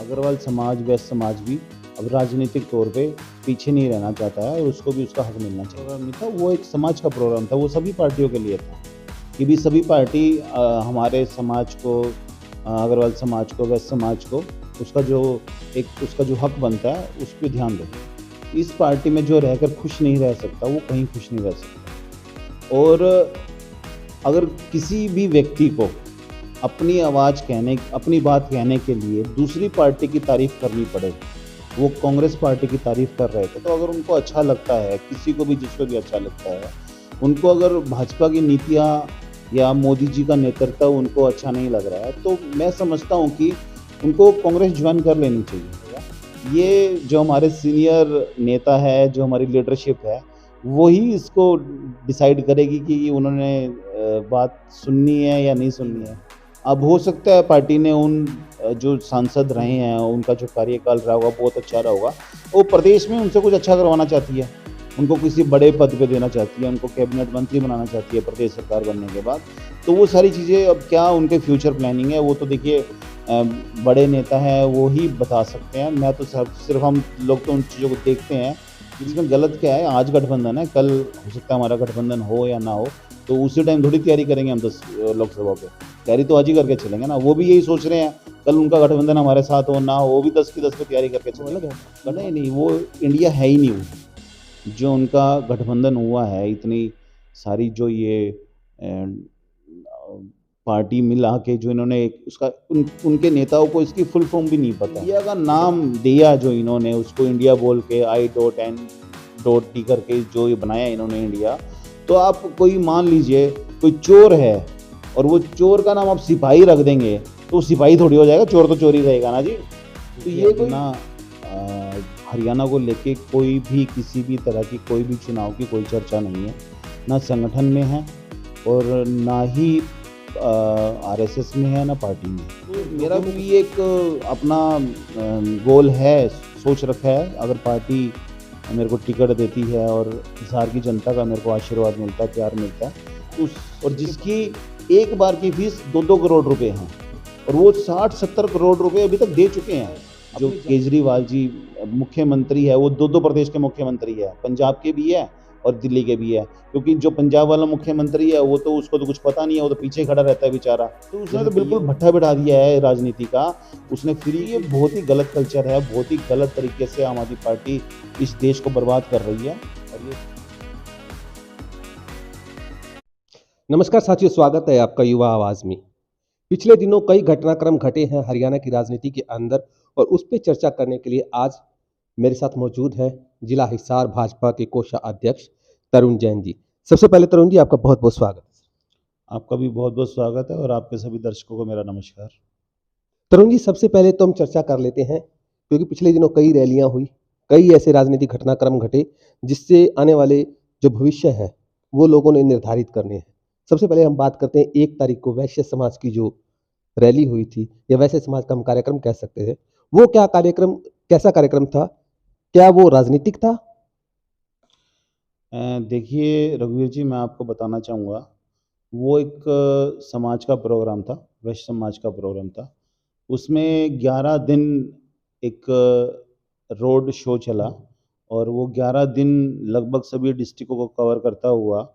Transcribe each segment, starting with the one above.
अग्रवाल समाज, वैश्य समाज भी अब राजनीतिक तौर पे पीछे नहीं रहना चाहता है और उसको भी उसका हक मिलना चाहिए। प्रोग्राम नहीं था, वो एक समाज का प्रोग्राम था, वो सभी पार्टियों के लिए था कि भी सभी पार्टी हमारे समाज को, अग्रवाल समाज को, वैश्य समाज को उसका जो हक बनता है उस पर ध्यान दें। इस पार्टी में जो रहकर खुश नहीं रह सकता वो कहीं खुश नहीं रह सकता। और अगर किसी भी व्यक्ति को अपनी बात कहने के लिए दूसरी पार्टी की तारीफ करनी पड़े, वो कांग्रेस पार्टी की तारीफ कर रहे थे, तो अगर उनको अच्छा लगता है, किसी को भी जिसको भी अच्छा लगता है, उनको अगर भाजपा की नीतियाँ या मोदी जी का नेतृत्व उनको अच्छा नहीं लग रहा है, तो मैं समझता हूँ कि उनको कांग्रेस ज्वाइन कर लेनी चाहिए। ये जो हमारे सीनियर नेता है, जो हमारी लीडरशिप है, वही इसको डिसाइड करेगी कि उन्होंने बात सुननी है या नहीं सुननी है। अब हो सकता है पार्टी ने जो सांसद रहे हैं उनका जो कार्यकाल रहा होगा बहुत अच्छा रहा होगा, वो प्रदेश में उनसे कुछ अच्छा करवाना चाहती है, उनको किसी बड़े पद पे देना चाहती है, उनको कैबिनेट मंत्री बनाना चाहती है प्रदेश सरकार बनने के बाद। तो वो सारी चीज़ें अब क्या उनके फ्यूचर प्लानिंग है, वो तो देखिए बड़े नेता हैं वो ही बता सकते हैं। मैं तो सिर्फ हम लोग तो उन चीज़ों को देखते हैं कि इसमें गलत क्या है। आज गठबंधन है, कल हो सकता है हमारा गठबंधन हो या ना हो, तो उसी टाइम थोड़ी तैयारी करेंगे हम 10 लोकसभा पे। तैयारी तो आज ही करके चलेंगे ना। वो भी यही सोच रहे हैं कल उनका गठबंधन हमारे साथ हो ना हो, वो भी 10 की 10 पे तैयारी करके चलेंगे। नहीं, वो इंडिया है ही नहीं वो। जो उनका गठबंधन हुआ है, इतनी सारी जो ये पार्टी मिला के जो इन्होंने उनके नेताओं को इसकी फुल फॉर्म भी नहीं पता। इंडिया का नाम दिया जो इन्होंने, उसको इंडिया बोल के I.N.T करके जो ये बनाया इन्होंने इंडिया, तो आप कोई मान लीजिए कोई चोर है और वो चोर का नाम आप सिपाही रख देंगे, तो वो सिपाही थोड़ी हो जाएगा, चोर तो चोर ही रहेगा ना जी। तो ये कोई ना हरियाणा को लेके कोई भी किसी भी तरह की कोई भी चुनाव की कोई चर्चा नहीं है, ना संगठन में है और ना ही RSS में है, ना पार्टी में। तो मेरा भी एक अपना गोल है, सोच रखा है, अगर पार्टी मेरे को टिकट देती है और हिसार की जनता का मेरे को आशीर्वाद मिलता है, प्यार मिलता है, और जिसकी एक बार की फीस 2-2 करोड़ रुपए हैं और वो 60-70 करोड़ रुपए अभी तक दे चुके हैं। जो केजरीवाल जी मुख्यमंत्री है, वो 2-2 प्रदेश के मुख्यमंत्री है, पंजाब के भी है और दिल्ली के भी है, क्योंकि जो पंजाब वाला मुख्यमंत्री है वो तो उसको तो कुछ पता नहीं है, वो तो पीछे खड़ा रहता है बेचारा। तो उसने तो बिल्कुल भट्ठा बिठा दिया है राजनीति का, उसने फ्री। ये बहुत ही गलत कल्चर है, बहुत ही गलत तरीके से आम आदमी पार्टी इस देश को बर्बाद कर रही है। और ये नमस्कार साथियों, स्वागत है आपका युवा आवाज में। पिछले दिनों कई घटनाक्रम घटे हैं हरियाणा की राजनीति के अंदर, और उस पर चर्चा करने के लिए आज मेरे साथ मौजूद है जिला हिसार भाजपा के कोषाध्यक्ष तरुण जैन जी। सबसे पहले तरुण जी, आपका बहुत बहुत स्वागत। आपका भी बहुत बहुत स्वागत है और आपके सभी दर्शकों को मेरा नमस्कार। तरुण जी, सबसे पहले तो हम चर्चा कर लेते हैं, क्योंकि पिछले दिनों कई रैलियां हुई, कई ऐसे राजनीतिक घटनाक्रम घटे जिससे आने वाले जो भविष्य है वो लोगों ने निर्धारित करने हैं। सबसे पहले हम बात करते हैं 1 तारीख को वैश्य समाज की जो रैली हुई थी, या वैश्य समाज का हम कार्यक्रम कह सकते हैं, वो कैसा कार्यक्रम था? क्या वो राजनीतिक था? देखिए रघुवीर जी, मैं आपको बताना चाहूँगा, वो एक समाज का प्रोग्राम था, वैश्य समाज का प्रोग्राम था। उसमें 11 दिन एक रोड शो चला और वो 11 दिन लगभग सभी डिस्ट्रिक्टों को कवर करता हुआ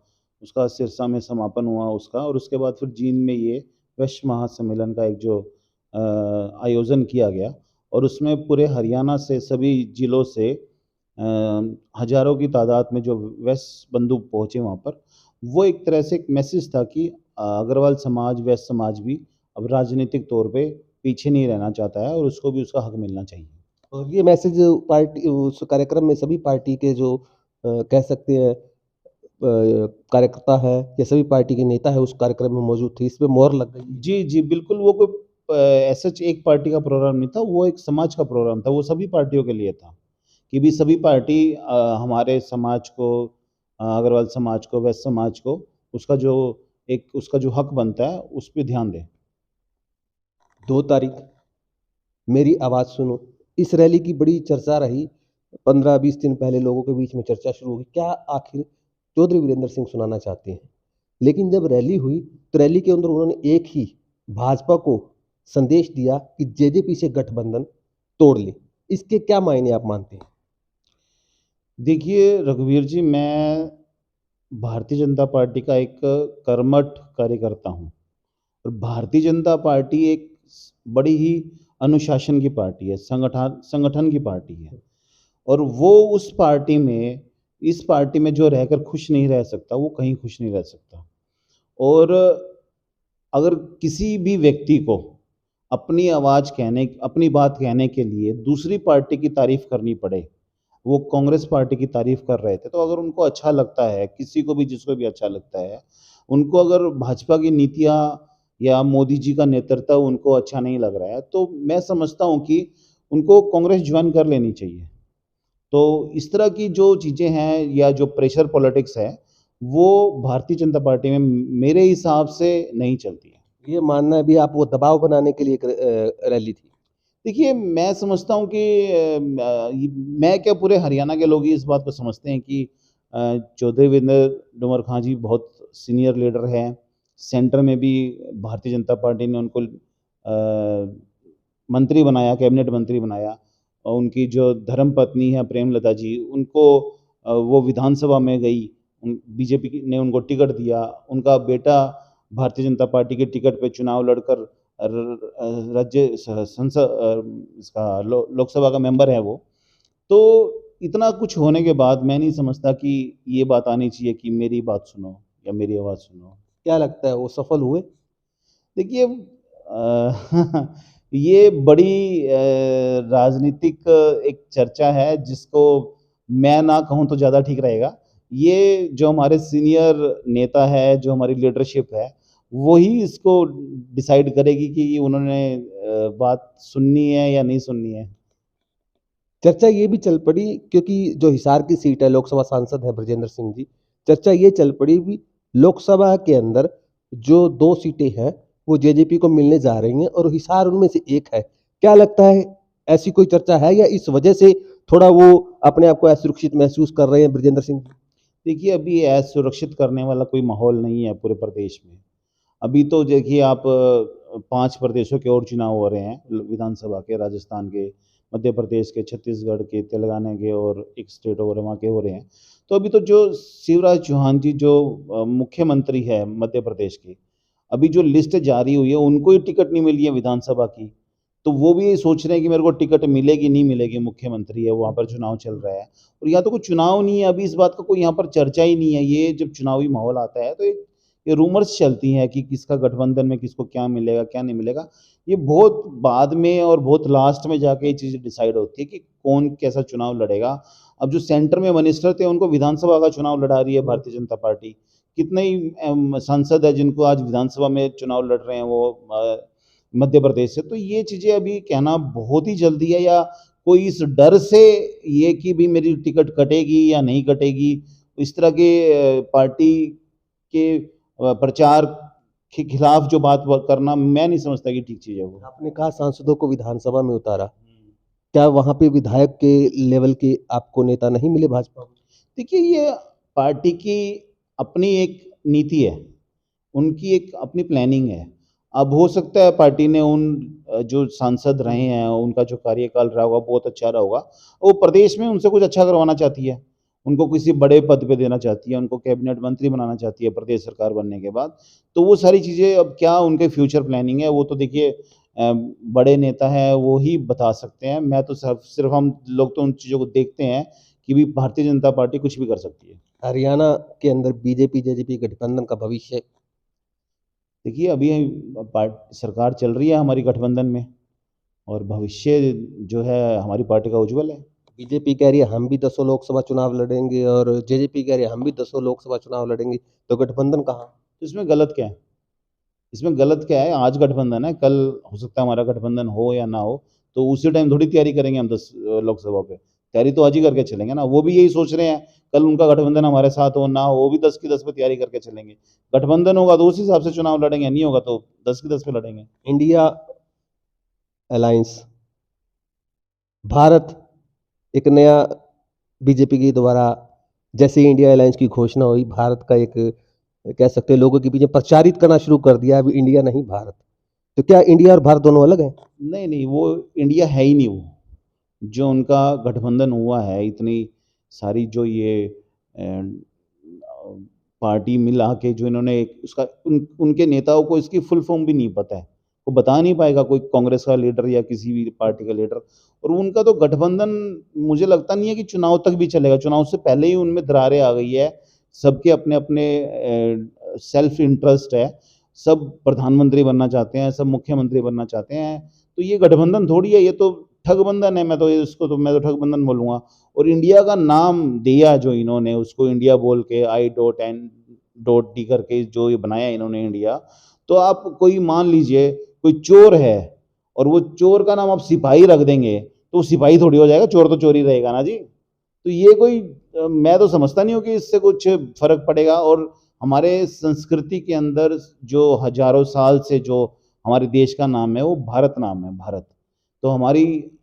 उसका सिरसा में समापन हुआ उसका। और उसके बाद फिर जींद में ये वैश्य महासम्मेलन का एक जो आयोजन किया गया, और उसमें पूरे हरियाणा से, सभी जिलों से हजारों की तादाद में जो वैश्य बंधु पहुँचे वहाँ पर। वो एक तरह से एक मैसेज था कि अग्रवाल समाज, वैश्य समाज भी अब राजनीतिक तौर पे पीछे नहीं रहना चाहता है और उसको भी उसका हक मिलना चाहिए। और ये मैसेज पार्टी उस कार्यक्रम में सभी पार्टी के जो कह सकते हैं कार्यकर्ता है या सभी पार्टी के नेता है उस कार्यक्रम में मौजूद थे, इस पे मोहर लग गई। जी, जी, बिल्कुल। वो कोई ऐसा एक पार्टी का प्रोग्राम नहीं था, वो एक समाज का प्रोग्राम था, वो सभी पार्टियों के लिए था कि भी सभी पार्टी हमारे समाज को, अग्रवाल समाज को, वैश्य समाज को उसका जो हक बनता है उस पे ध्यान दें। 2 तारीख मेरी आवाज़ सुनो, इस रैली की बड़ी चर्चा रही। 15-20 दिन पहले लोगों के बीच में चर्चा शुरू हुई, क्या आखिर चौधरी वीरेंद्र सिंह सुनाना चाहते हैं? लेकिन जब रैली हुई तो रैली के अंदर उन्होंने एक ही भाजपा को संदेश दिया कि जेजेपी से गठबंधन तोड़ ले। इसके क्या मायने आप मानते हैं? देखिए रघुवीर जी, मैं भारतीय जनता पार्टी का एक कर्मठ कार्यकर्ता हूँ और भारतीय जनता पार्टी एक बड़ी ही अनुशासन की पार्टी है, संगठन संगठन की पार्टी है और वो उस पार्टी में इस पार्टी में जो रहकर खुश नहीं रह सकता, वो कहीं खुश नहीं रह सकता। और अगर किसी भी व्यक्ति को अपनी बात कहने के लिए दूसरी पार्टी की तारीफ करनी पड़े, वो कांग्रेस पार्टी की तारीफ कर रहे थे, तो अगर उनको अच्छा लगता है, किसी को भी जिसको भी अच्छा लगता है, उनको अगर भाजपा की नीतियाँ या मोदी जी का नेतृत्व उनको अच्छा नहीं लग रहा है, तो मैं समझता हूँ कि उनको कांग्रेस ज्वाइन कर लेनी चाहिए। तो इस तरह की जो चीज़ें हैं या जो प्रेशर पॉलिटिक्स है, वो भारतीय जनता पार्टी में मेरे हिसाब से नहीं चलती है। ये मानना है भी आप वो दबाव बनाने के लिए एक रैली थी। देखिए, मैं समझता हूँ कि मैं क्या पूरे हरियाणा के लोग ही इस बात को समझते हैं कि चौधरी वीरेंद्र डूमर खां जी बहुत सीनियर लीडर हैं। सेंटर में भी भारतीय जनता पार्टी ने उनको मंत्री बनाया, कैबिनेट मंत्री बनाया और उनकी जो धर्मपत्नी है प्रेमलता जी, उनको वो विधानसभा में गई, बीजेपी ने उनको टिकट दिया। उनका बेटा भारतीय जनता पार्टी के टिकट पे चुनाव लड़कर राज्य इसका लोकसभा का मेंबर है वो। तो इतना कुछ होने के बाद मैं नहीं समझता कि ये बात आनी चाहिए कि मेरी बात सुनो या मेरी आवाज़ सुनो। क्या लगता है वो सफल हुए? देखिए ये बड़ी राजनीतिक एक चर्चा है जिसको मैं ना कहूँ तो ज़्यादा ठीक रहेगा। ये जो हमारे सीनियर नेता है, जो हमारी लीडरशिप है, वही इसको डिसाइड करेगी कि उन्होंने बात सुननी है या नहीं सुननी है। चर्चा ये भी चल पड़ी क्योंकि जो हिसार की सीट है, लोकसभा सांसद है ब्रजेंद्र सिंह जी, चर्चा ये चल पड़ी भी लोकसभा के अंदर जो 2 सीटें हैं, वो जेजेपी को मिलने जा रही हैं और हिसार उनमें से एक है। क्या लगता है ऐसी कोई चर्चा है या इस वजह से थोड़ा वो अपने आप को असुरक्षित महसूस कर रहे हैं ब्रजेंद्र सिंह जी? देखिए, अभी असुरक्षित करने वाला कोई माहौल नहीं है पूरे प्रदेश में। अभी तो देखिए आप 5 प्रदेशों के और चुनाव हो रहे हैं विधानसभा के, राजस्थान के, मध्य प्रदेश के, छत्तीसगढ़ के, तेलंगाना के और एक स्टेट और वहाँ के हो रहे हैं। तो अभी तो जो शिवराज चौहान जी जो मुख्यमंत्री है मध्य प्रदेश के, अभी जो लिस्ट जारी हुई है उनको ही टिकट नहीं मिली है विधानसभा की। तो वो भी यही सोच रहे हैं कि मेरे को टिकट मिलेगी, नहीं मिलेगी, मुख्यमंत्री है, वहाँ पर चुनाव चल रहा है। और यहाँ तो कोई चुनाव नहीं है, अभी इस बात का कोई यहाँ पर चर्चा ही नहीं है। ये जब चुनावी माहौल आता है तो ये रूमर्स चलती हैं कि किसका गठबंधन में किसको क्या मिलेगा, क्या नहीं मिलेगा। ये बहुत बाद में और बहुत लास्ट में जाके ये चीज़ें डिसाइड होती है कि कौन कैसा चुनाव लड़ेगा। अब जो सेंटर में मिनिस्टर थे उनको विधानसभा का चुनाव लड़ा रही है भारतीय जनता पार्टी। कितने ही सांसद है जिनको आज विधानसभा में चुनाव लड़ रहे हैं वो मध्य प्रदेश से। तो ये चीज़ें अभी कहना बहुत ही जल्दी है या कोई इस डर से ये कि भी मेरी टिकट कटेगी या नहीं कटेगी, इस तरह के पार्टी के प्रचार के खिलाफ जो बात करना मैं नहीं समझता कि ठीक चीज़ है वो। आपने कहा सांसदों को विधानसभा में उतारा, क्या वहाँ पे विधायक के लेवल के आपको नेता नहीं मिले भाजपा में? देखिए, ये पार्टी की अपनी एक नीति है, उनकी एक अपनी प्लानिंग है। अब हो सकता है पार्टी ने जो सांसद रहे हैं, उनका जो कार्यकाल रहा होगा बहुत अच्छा रहा होगा। वो प्रदेश में उनसे कुछ अच्छा करवाना चाहती है, उनको किसी बड़े पद पे देना चाहती है, उनको कैबिनेट मंत्री बनाना चाहती है प्रदेश सरकार बनने के बाद। तो वो सारी चीज़ें अब क्या उनके फ्यूचर प्लानिंग है, वो तो देखिए बड़े नेता हैं, वो ही बता सकते हैं। मैं तो सिर्फ़ हम लोग तो उन चीज़ों को देखते हैं कि भी भारतीय जनता पार्टी कुछ भी कर सकती है। हरियाणा के अंदर बीजेपी जेजेपी गठबंधन का भविष्य? देखिए, अभी सरकार चल रही है हमारी गठबंधन में और भविष्य जो है हमारी पार्टी का उज्ज्वल है। बीजेपी कह रही है हम भी 10 लोकसभा चुनाव लड़ेंगे और जेजेपी कह रही है हम भी 10 लोकसभा चुनाव लड़ेंगे, तो गठबंधन कहाँ? तो इसमें गलत क्या है? इसमें गलत क्या है? आज गठबंधन है, कल हो सकता है हमारा गठबंधन हो या ना हो, तो उसी टाइम थोड़ी तैयारी करेंगे हम 10 लोकसभा पे। तैयारी तो आज ही करके चलेंगे ना। वो भी यही सोच रहे हैं, कल उनका गठबंधन हमारे साथ हो ना हो, वो भी 10 की 10 पे तैयारी करके चलेंगे। गठबंधन होगा तो उस हिसाब से चुनाव लड़ेंगे, नहीं होगा तो 10 की 10 पे लड़ेंगे। इंडिया अलायंस, भारत एक नया बीजेपी के द्वारा जैसे ही इंडिया अलायंस की घोषणा हुई, भारत का एक कह सकते हैं लोगों के बीच में प्रचारित करना शुरू कर दिया, अभी इंडिया नहीं भारत। तो क्या इंडिया और भारत दोनों अलग हैं? नहीं, नहीं, वो इंडिया है ही नहीं वो। इंडिया जो उनका गठबंधन हुआ है, इतनी सारी जो ये पार्टी मिला के जो इन्होंने उसका उनके नेताओं को इसकी फुल फॉर्म भी नहीं पता है। वो बता नहीं पाएगा कोई कांग्रेस का लीडर या किसी भी पार्टी का लीडर। और उनका तो गठबंधन मुझे लगता नहीं है कि चुनाव तक भी चलेगा। चुनाव से पहले ही उनमें दरारें आ गई है। सबके अपने-अपने सेल्फ इंटरेस्ट है। सब प्रधानमंत्री बनना चाहते हैं, सब मुख्यमंत्री बनना चाहते हैं। तो ये गठबंधन थोड़ी है, ये तो ठगबंधन है। मैं तो ठगबंधन बोलूँगा। और इंडिया का नाम दिया जो इन्होंने, उसको इंडिया बोल के I.N.D करके जो ये बनाया इन्होंने इंडिया, तो आप कोई मान लीजिए कोई चोर है और वो चोर का नाम आप सिपाही रख देंगे, तो वो सिपाही थोड़ी हो जाएगा, चोर तो चोर ही रहेगा ना जी। तो ये कोई मैं तो समझता नहीं हूँ कि इससे कुछ फ़र्क पड़ेगा। और हमारे संस्कृति के अंदर जो हज़ारों साल से जो हमारे देश का नाम है, वो भारत नाम है, भारत। तो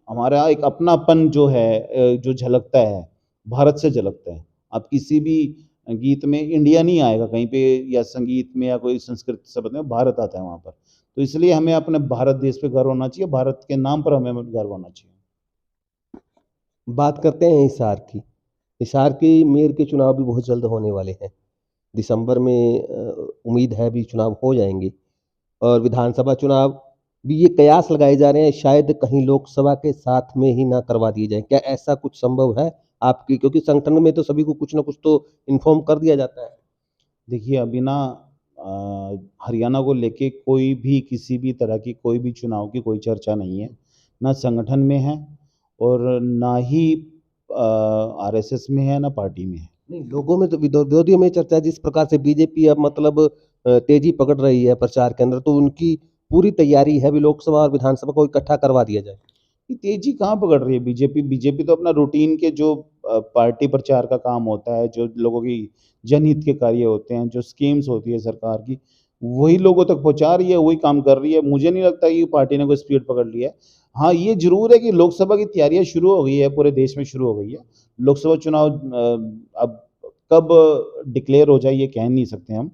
हमारा एक अपनापन जो है जो झलकता है, भारत से झलकता है। आप किसी भी गीत में इंडिया नहीं आएगा कहीं पे, या संगीत में या कोई संस्कृत शब्द में भारत आता है वहाँ पर। तो इसलिए हमें अपने भारत देश पे गर्व होना चाहिए, भारत के नाम पर हमें गर्व होना चाहिए। बात करते हैं हिसार की। हिसार की मेयर के चुनाव भी बहुत जल्द होने वाले हैं। दिसंबर में उम्मीद है अभी चुनाव हो जाएँगे और विधानसभा चुनाव भी ये कयास लगाए जा रहे हैं शायद कहीं लोकसभा के साथ में ही ना करवा दिए जाएँ। क्या ऐसा कुछ संभव है आपकी क्योंकि संगठन में तो सभी को कुछ न कुछ तो इन्फॉर्म कर दिया जाता है। देखिए अभी ना हरियाणा को लेके कोई भी किसी भी तरह की कोई भी चुनाव की कोई चर्चा नहीं है। ना संगठन में है और ना ही आरएसएस में है, ना पार्टी में है। नहीं, लोगों में तो विरोधियों में चर्चा है जिस प्रकार से बीजेपी अब मतलब तेज़ी पकड़ रही है प्रचार के अंदर, तो उनकी पूरी तैयारी है अभी लोकसभा और विधानसभा को इकट्ठा करवा दिया जाए। ये तेज़ी कहाँ पकड़ रही है बीजेपी? बीजेपी तो अपना रूटीन के जो पार्टी प्रचार का काम होता है, जो लोगों की जनहित के कार्य होते हैं, जो स्कीम्स होती है सरकार की, वही लोगों तक पहुँचा रही है, वही काम कर रही है। मुझे नहीं लगता कि पार्टी ने कोई स्पीड पकड़ ली है। हाँ, ये ज़रूर है कि लोकसभा की तैयारियाँ शुरू हो गई है, पूरे देश में शुरू हो गई है। लोकसभा चुनाव अब कब डिक्लेयर हो जाए ये कह नहीं सकते हम।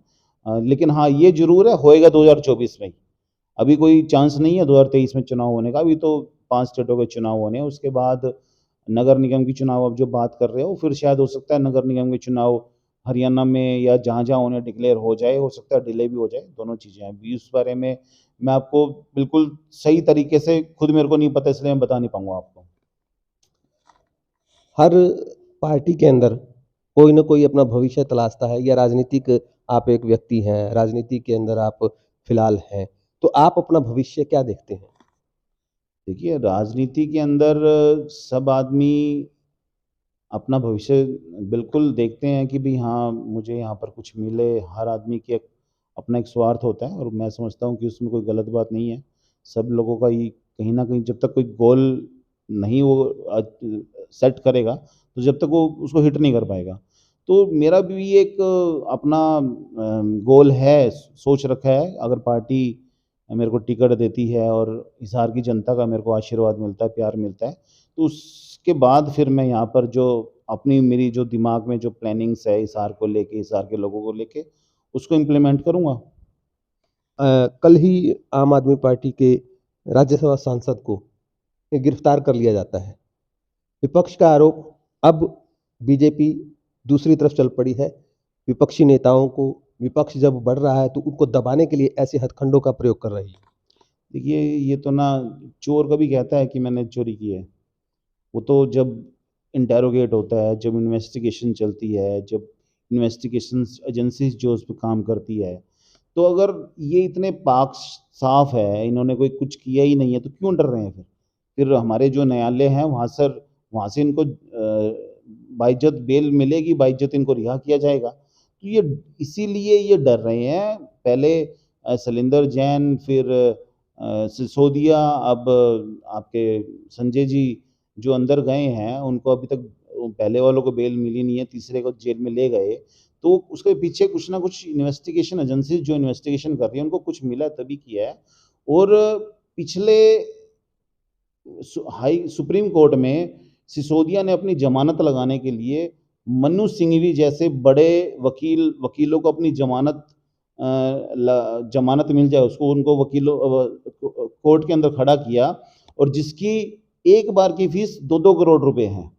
लेकिन हाँ, ये ज़रूर है होएगा 2024 में ही। अभी कोई चांस नहीं है 2023 में चुनाव होने का। अभी तो 5 स्टेटों के चुनाव होने हैं, उसके बाद नगर निगम की चुनाव आप जो बात कर रहे हो, फिर शायद हो सकता है नगर निगम के चुनाव हरियाणा में या जहाँ-जहाँ होने डिक्लेयर हो जाए, हो सकता है डिले भी हो जाए, दोनों चीज़ें हैं। अभी उस बारे में मैं आपको बिल्कुल सही तरीके से खुद मेरे को नहीं पता, इसलिए मैं बता नहीं पाऊँगा आपको। हर पार्टी के अंदर कोई न कोई अपना भविष्य तलाशता है या राजनीतिक आप एक व्यक्ति हैं, राजनीति के अंदर आप फिलहाल हैं, तो आप अपना भविष्य क्या देखते हैं? देखिए, राजनीति के अंदर सब आदमी अपना भविष्य बिल्कुल देखते हैं कि भई हाँ, मुझे यहाँ पर कुछ मिले। हर आदमी की एक अपना एक स्वार्थ होता है और मैं समझता हूँ कि उसमें कोई गलत बात नहीं है। सब लोगों का ये कहीं न कहीं जब तक कोई गोल नहीं वो सेट करेगा, तो जब तक वो उसको हिट नहीं कर पाएगा। तो मेरा भी एक अपना गोल है, सोच रखा है। अगर पार्टी मेरे को टिकट देती है और हिसार की जनता का मेरे को आशीर्वाद मिलता है, प्यार मिलता है, तो उसके बाद फिर मैं यहाँ पर जो अपनी मेरी जो दिमाग में जो प्लानिंग्स है हिसार को लेके, हिसार के लोगों को लेके, उसको इम्प्लीमेंट करूँगा। कल ही आम आदमी पार्टी के राज्यसभा सांसद को गिरफ्तार कर लिया जाता है। विपक्ष का आरोप अब बीजेपी दूसरी तरफ चल पड़ी है। विपक्षी नेताओं को विपक्ष जब बढ़ रहा है तो उनको दबाने के लिए ऐसे हथकंडों का प्रयोग कर रही है। देखिए, ये तो ना चोर कभी कहता है कि मैंने चोरी की है। वो तो जब इंटेरोगेट होता है, जब इन्वेस्टिगेशन चलती है, जब इन्वेस्टिगेशंस एजेंसीज़ जो उस पे काम करती है, तो अगर ये इतने पाक साफ़ है, इन्होंने कोई कुछ किया ही नहीं है, तो क्यों डर रहे हैं फिर? फिर हमारे जो न्यायालय हैं, वहाँ से इनको बाइज्जत बेल मिलेगी, बाइज्जत इनको रिहा किया जाएगा। तो ये इसीलिए ये डर रहे हैं। पहले शैलेंद्र जैन, फिर सिसोदिया, अब आपके संजय जी जो अंदर गए हैं, उनको अभी तक पहले वालों को बेल मिली नहीं है, तीसरे को जेल में ले गए। तो उसके पीछे कुछ ना कुछ इन्वेस्टिगेशन एजेंसीज़ जो इन्वेस्टिगेशन कर रही हैं, उनको कुछ मिला तभी किया है। और पिछले सुप्रीम कोर्ट में सिसोदिया ने अपनी ज़मानत लगाने के लिए मन्नू सिंघवी जैसे बड़े वकीलों को अपनी ज़मानत मिल जाए उसको, उनको कोर्ट के अंदर खड़ा किया। और जिसकी एक बार की फीस 2-2 करोड़ रुपए है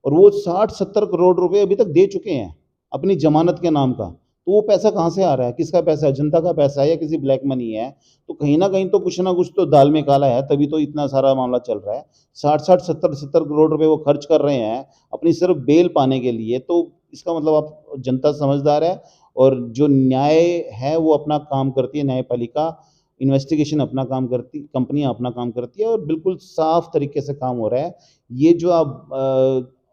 और वो 60-70 करोड़ रुपए अभी तक दे चुके हैं अपनी जमानत के नाम का। तो वो पैसा कहाँ से आ रहा है? किसका पैसा है? जनता का पैसा है या किसी ब्लैक मनी है? तो कहीं न कहीं तो कुछ ना कुछ तो दाल में काला है, तभी तो इतना सारा मामला चल रहा है। 60-60, 70-70 करोड़ रुपए वो खर्च कर रहे हैं अपनी सिर्फ़ बेल पाने के लिए, तो इसका मतलब आप जनता समझदार है और जो न्याय है वो अपना काम करती है, न्यायपालिका इन्वेस्टिगेशन अपना काम करती, कंपनियाँ अपना काम करती है और बिल्कुल साफ तरीके से काम हो रहा है। ये जो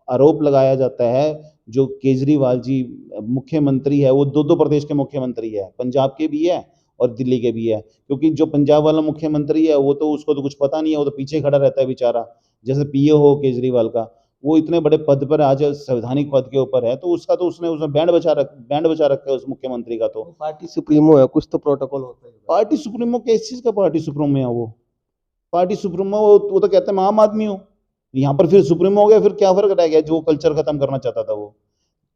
आरोप लगाया जाता है, जो केजरीवाल जी मुख्यमंत्री है, वो 2-2 प्रदेश के मुख्यमंत्री है, पंजाब के भी है और दिल्ली के भी है। क्योंकि जो पंजाब वाला मुख्यमंत्री है, वो तो उसको तो कुछ पता नहीं है, वो तो पीछे खड़ा रहता है बेचारा। जैसे पीए हो केजरीवाल का, वो इतने बड़े पद पर आज संवैधानिक पद के ऊपर है, तो उसका तो उसने बैंड बजा रखा है उस मुख्यमंत्री का तो। वो पार्टी सुप्रीमो है, कुछ तो प्रोटोकॉल होता है। पार्टी सुप्रीमो किस चीज़ का पार्टी सुप्रीमो है वो? पार्टी सुप्रीमो वो तो कहते हैं मैं आम आदमी हूँ। यहाँ पर फिर सुप्रीमो हो गया, फिर क्या फ़र्क रह गया जो कल्चर खत्म करना चाहता था वो।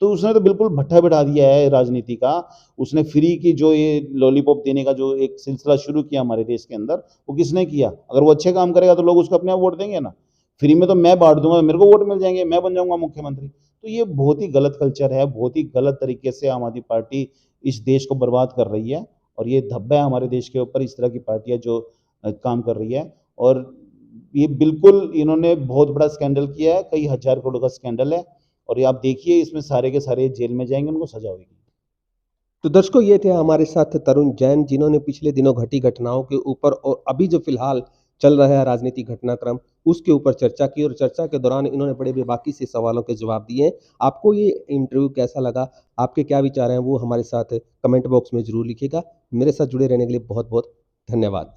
तो उसने तो बिल्कुल भट्ठा बिठा दिया है राजनीति का। उसने फ्री की जो ये लॉलीपॉप देने का जो एक सिलसिला शुरू किया हमारे देश के अंदर, वो किसने किया? अगर वो अच्छे काम करेगा तो लोग उसको अपने आप वोट देंगे ना। फ्री में तो मैं बाँट दूँगा, मेरे को वोट मिल जाएँगे, मैं बन जाऊँगा मुख्यमंत्री। तो ये बहुत ही गलत कल्चर है, बहुत ही गलत तरीके से आम आदमी पार्टी इस देश को बर्बाद कर रही है और ये धब्बा है हमारे देश के ऊपर इस तरह की पार्टियाँ जो काम कर रही है और ये बिल्कुल इन्होंने बहुत बड़ा स्कैंडल किया है, कई हज़ार करोड़ का स्कैंडल है और ये आप देखिए इसमें सारे के सारे जेल में जाएँगे, उनको सज़ा होगी। तो दर्शकों, ये थे हमारे साथ तरुण जैन, जिन्होंने पिछले दिनों घटी घटनाओं के ऊपर और अभी जो फिलहाल चल रहा है राजनीतिक घटनाक्रम, उसके ऊपर चर्चा की और चर्चा के दौरान इन्होंने बड़े बेबाकी से सवालों के जवाब दिए हैं। आपको ये इंटरव्यू कैसा लगा? आपके क्या विचार हैं, वो हमारे साथ कमेंट बॉक्स में ज़रूर लिखिएगा। मेरे साथ जुड़े रहने के लिए बहुत-बहुत धन्यवाद।